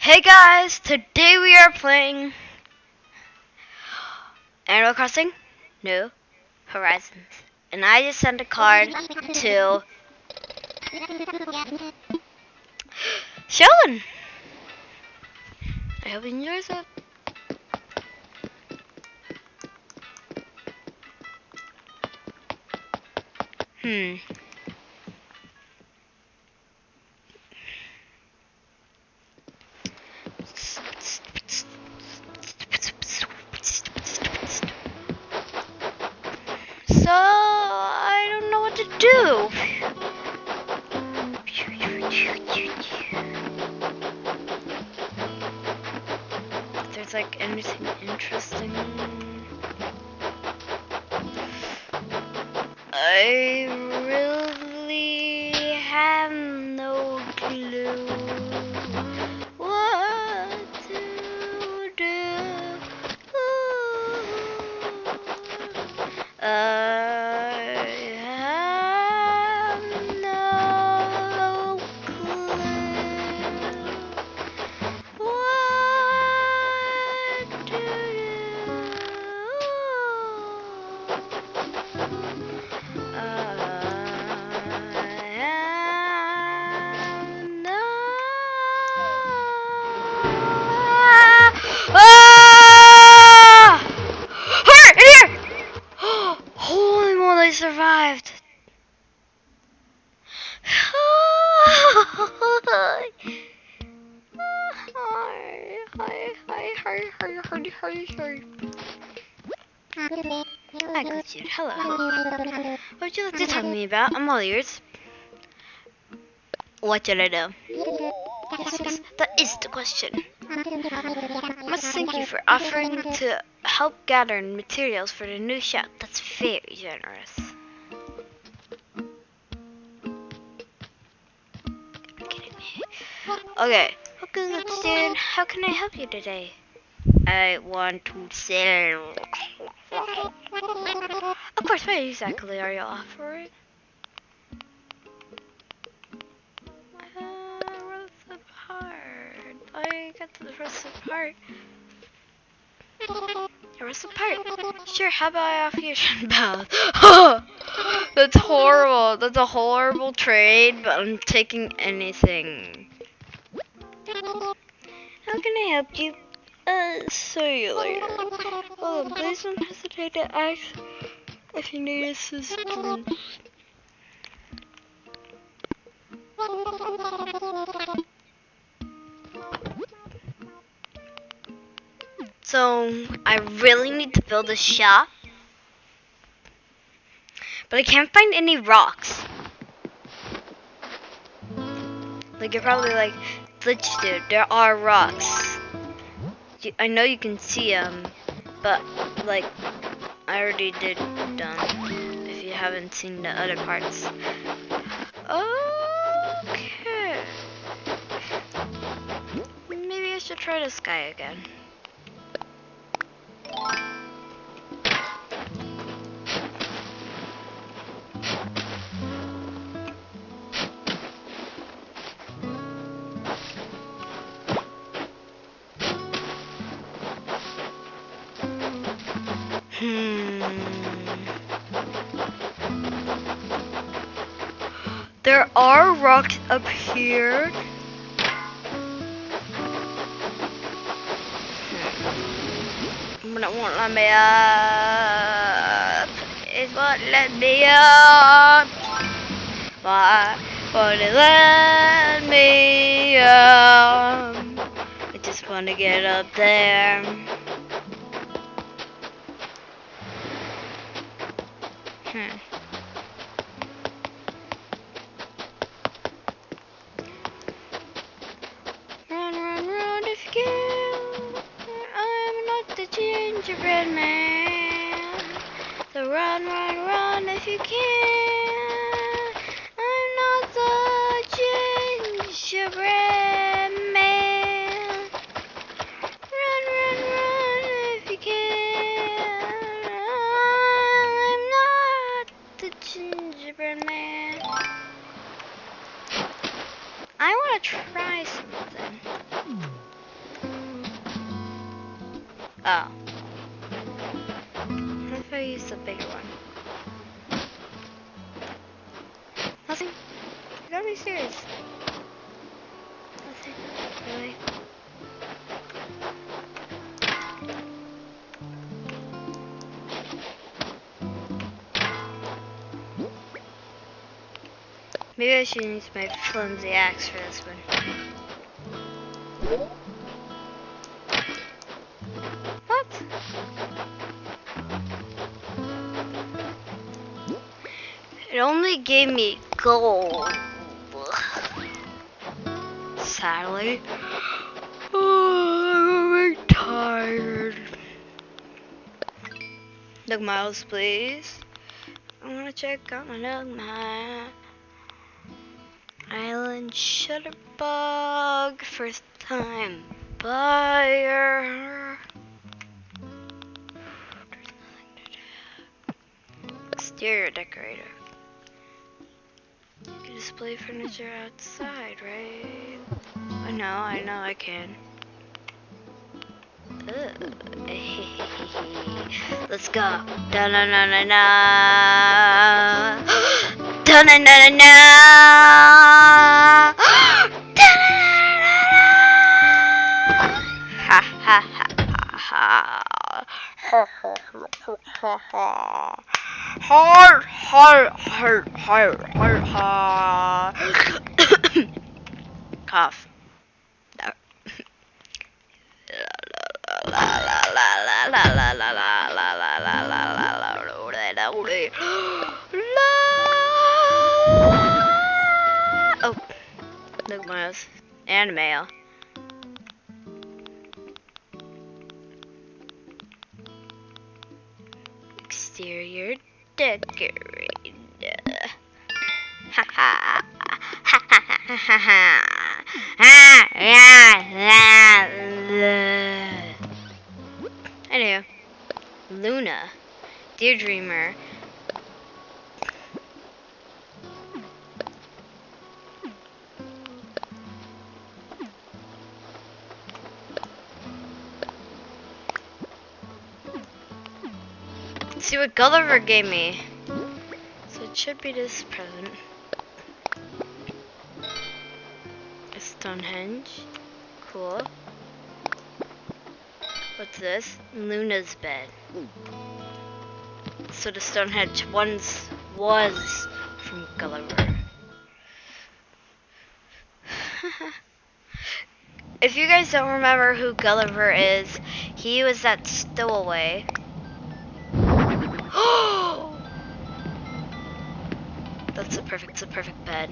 Hey guys, today we are playing Animal Crossing New Horizons. And I just sent a card to Sean. I hope he enjoys it. So, I don't know what to do. If there's like anything interesting, I really have no clue what to do. I have no clue what to do. Holy moly, I survived! Hi, Glitchute. Hello. What would you like to talk to me about? I'm all ears. What should I do? Yes, that is the question. I must thank you for offering to help gather materials for the new shop. That's very generous. Okay. Okay, Glitchute. How can I help you today? I want to sell. Of course, what exactly are you offering? Where's the part? I got to the rest of the part. The rest of the part? Sure, how about I offer you a bath? That's horrible. That's a horrible trade, but I'm taking anything. How can I help you? See you later. Oh, please don't hesitate to ask if you need assistance. So, I really need to build a shop, but I can't find any rocks. Like, you're probably like, Glitch dude, there are rocks. I know you can see them, but, like, I already did them, if you haven't seen the other parts. Okay. Maybe I should try this guy again. There are rocks up here. But it won't let me up. It won't let me up. Why won't it let me up? I just want to get up there. Run, run, run if you can. I'm not the gingerbread man. So run, run, run if you can. I'm not the gingerbread man. Run, run, run if you can. I'm not the gingerbread man. I want to try something. Oh. What if I use the bigger one? Nothing? You gotta be serious. Nothing? Really? Maybe I should use my flimsy axe for this one. What? It only gave me gold. Sadly. Oh, I'm tired. Look, Miles, please. I want to check out my Nugma. Island Shutterbug. First time buyer. Exterior decorator. You can display furniture outside, right? I know I can. Let's go. Da na na na na. Da na na na na. Da na na na. Ha ha ha ha. Ha ha ha ha. Har har har har har har. Cough. Oh, look, Miles. And mail. Exterior decorated. Ha ha. Ha ha ha ha ha. Anyway, Luna, Dear Dreamer. Let's see what Gulliver gave me. So it should be this present. A Stonehenge. Cool. What's this? Luna's bed. So the Stonehenge once was from Gulliver. If you guys don't remember who Gulliver is, he was that stowaway. That's the perfect bed.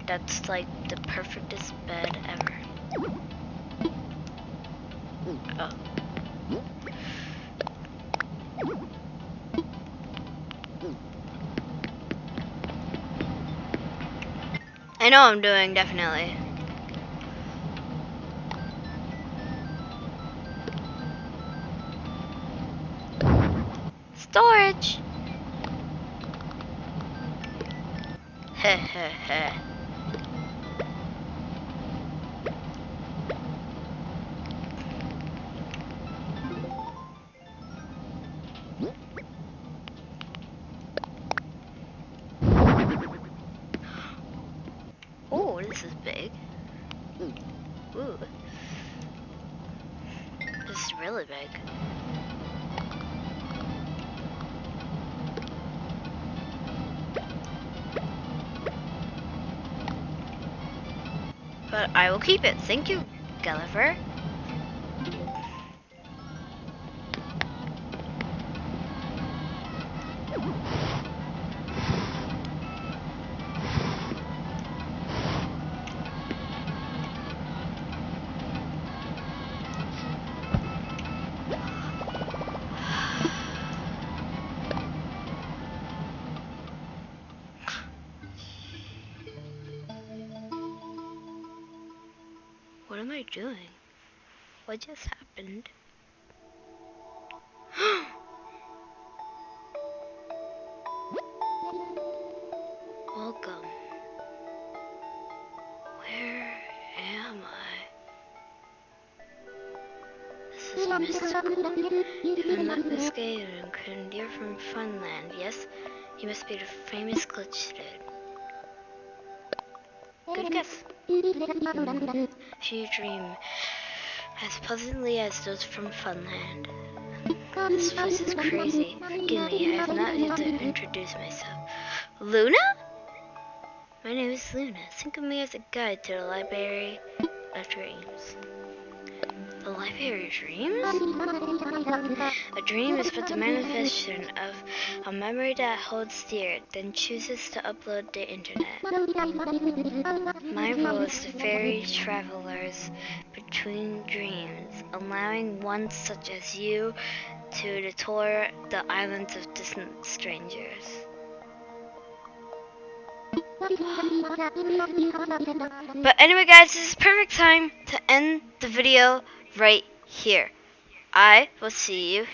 That's like the perfectest bed ever. Oh. I know I'm doing, definitely. Storage. Heh heh heh. Oh, this is big. Ooh. This is really big. But I will keep it. Thank you, Gulliver. What am I doing? What just happened? Welcome. Where am I? This is mystical. If I'm not mistaken, you're from Funland, yes? You must be the famous glitch dude. Good guess. If you dream as pleasantly as those from Funland. This place is crazy. Forgive me, I have not yet to introduce myself. Luna? My name is Luna. Think of me as a guide to the Library of Dreams. The Library of Dreams? A dream is but the manifestation of a memory that holds dear, then chooses to upload the internet. My role is to ferry travelers between dreams, allowing one such as you to tour the islands of distant strangers. But anyway guys, this is perfect time to end the video right here. I will see you